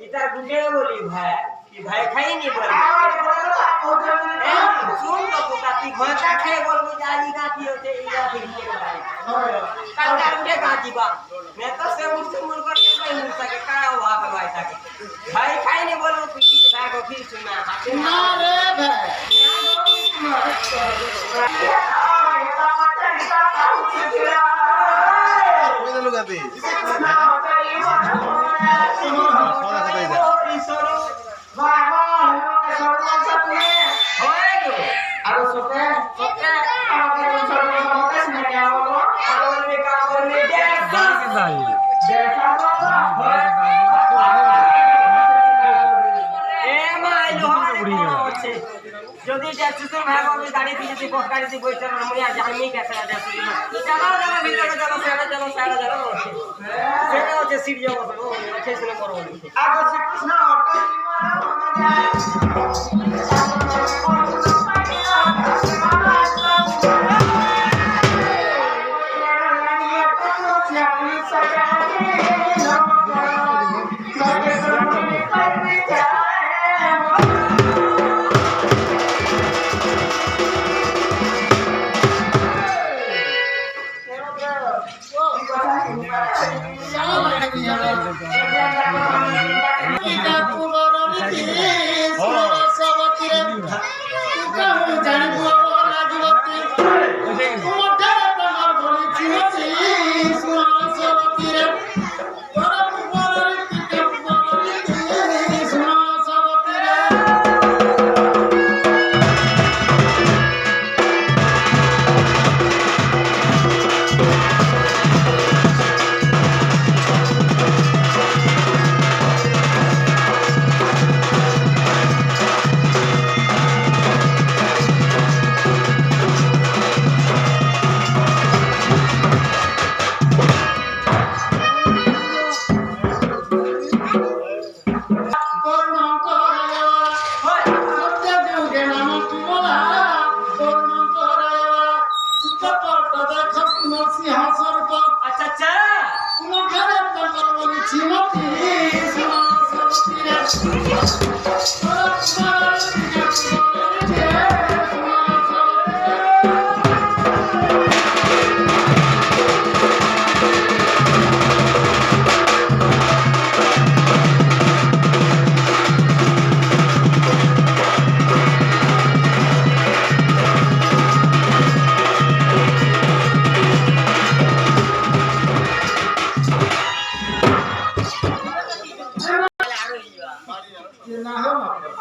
इधर गुंडे बोली भाई कि भाई खाई नहीं बोल सुन तो पुकाती घोटा खाए बोल जाली गाती होते इधर फिर के भाई काटा गुंडे गाती बा मैं तो से मुझसे मुड़ कर नहीं मुड़ सके का हुआ भाई सके भाई खाई नहीं बोल फिर भाई को फिर सुना ना रे कोई तो लोग आते যদি যাচ্ছিস ভাই আমি গাড়ি দিয়ে যদি বস গাড়ি দিয়ে বইতে না আমি আজ আমি কেসে যাচ্ছি চলো চলো ভিতরে চলো সারা চলো সেটা হচ্ছে সিট যাবো ও আছে শুনে করো আগে শ্রীকৃষ্ণ ना हो